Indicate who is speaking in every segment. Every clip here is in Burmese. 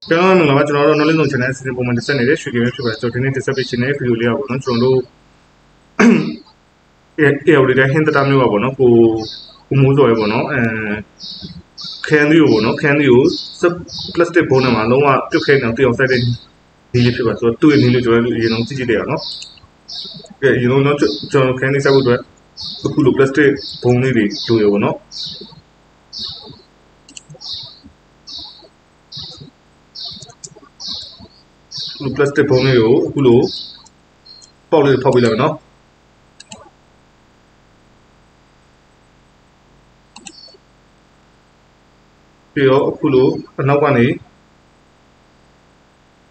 Speaker 1: ကျွန်တော်တို့ကျွန်တော်တို့ knowledge zone channel အစီအစဉ်ပုံမှန်တက်နေတဲ့ရွှေgame ဖြစ်ပါတယ်ဆိုတော့ဒီနေ့တက်ဆက်ပေးခြင်းတဲ့ video လေးပါပေါ့နော်ကျွန်တော်တို့AOD တဲ့ hint တာမျိုးပါပေါ့နော်ကိုမိုးစော်ရေပေါ့နော်ခန်းလေးကိုပေါ့နော်ခန်းလေးကို plastic ဘုံနဲ့မှာလုံးဝပြုတ်ခဲနေအောင်တိအောင်စိုက်တဲ့ဒီလေးဖြစ်ပါဆိုတော့သူ့ရဲ့ဒီလေးကျွန်တော်တို့အရင်ဆုံးကြည့်တယ်နော်ကဲအရင်ဆုံးတော့ကျွန်တော်ခန်းလေးစိုက်ဖို့အတွက်အခုလို plastic ဘုံလေးတွေလိုရပေါ့နော်plastic ဘုံလေးကိုအခုလိုပေါက်လေးဖောက်ပေးလိုက်မယ်နော်ပြီးတော့အခုလိုအနောက်ကနေ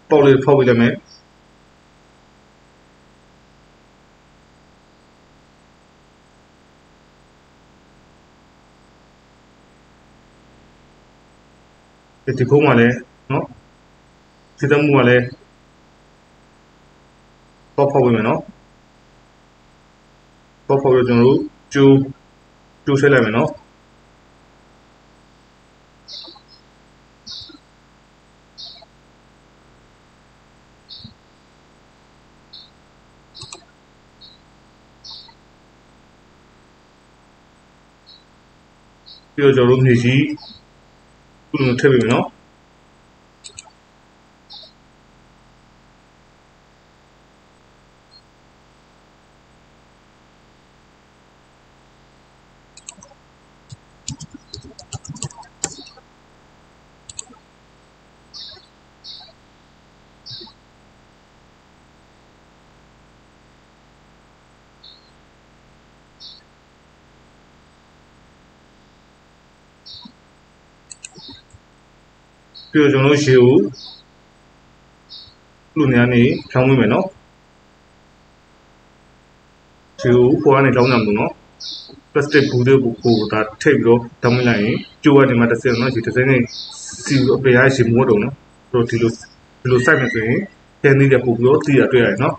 Speaker 1: ပေါက်လေးဖောက်ပေးလိုက်မယ်ဒီဘုံမှာလည်းနော်ဒီတမှုကလည်းပေါက်ဖောက်ပေးမယ်နော်ပေါက်ဖောက်ရကျွန်တော်တို့ကျိုးဆွဲလိုက်မယ်နော်ပြီးတော့ကျွန်တော်တို့မြေကြီးခုလိုထည့်ပေးမယ်နော်ပြီးတော့ကျွန်တော်တို့ရေကိုလူနေရာနေဖြောင်းပေးမယ်နော်ရေကိုပေါ်ကနေလောင်းကြမှာနော် plastic ဘူးတွေကိုဒါထိပ်ပြီးတော့တောင်းလိုက်ရင်ကျိုးကနေမှတစ်စက်နော်ဒီတစ်စက်နဲ့စီအပေရရှိမိုးတုံနော်ဆိုတော့ဒီလိုစိုက်မယ်ဆိုရင်ခင်းနေတဲ့ပုံပြီးတော့တီးရတွေ့ရတယ်နော်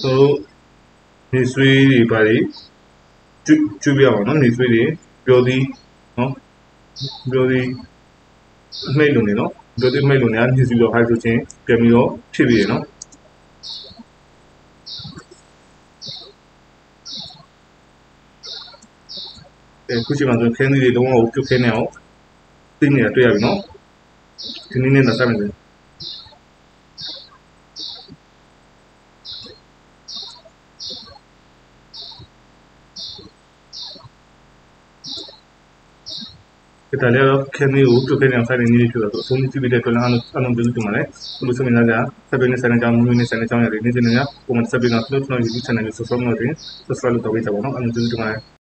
Speaker 1: ဆိုနေဆွေးတွေပါလေကျွပြပါနော်နေဆွေးတွေပြောသည်နော်ပြောသည်မိတ်လုံနေနော်ပြောသည်မိတ်လုံနေအမြင့်စီတော့ high ဆိုချင်းပြန်ပြီးတော့ဖြစ်ပြီးရနော်ခုချိန်မှာဆိုခင်းသီးတွေလုံးဝပြုတ်ခင်းနေအောင်သိနေတာတွေ့ရပြီနော်ဒီနေ့နဲ့ဆက်မယ်ဆိုဒါလည်းခင်းလေးကိုပြုတ်ခင်းနေအောင်စိုက်နေနေဖြစ်တော့အဆုံးကြည့်ပြီးတဲ့အတွက်လည်းအလုံးပြုတ်တူမှာလေဘလို့ဆိုရင်လည်းဆက်ပြီးနေဆိုင်ကြောင်းမျိုးနေဆိုင်ကြောင်းရတယ်နေနေပုံမှန်ဆက်ပြီးတော့ကျွန်တော် YouTube channel ကို subscribe လုပ်တယ် subscribe လုပ်တော့ကြပါတော့အလုံးပြုတ်တူမှာ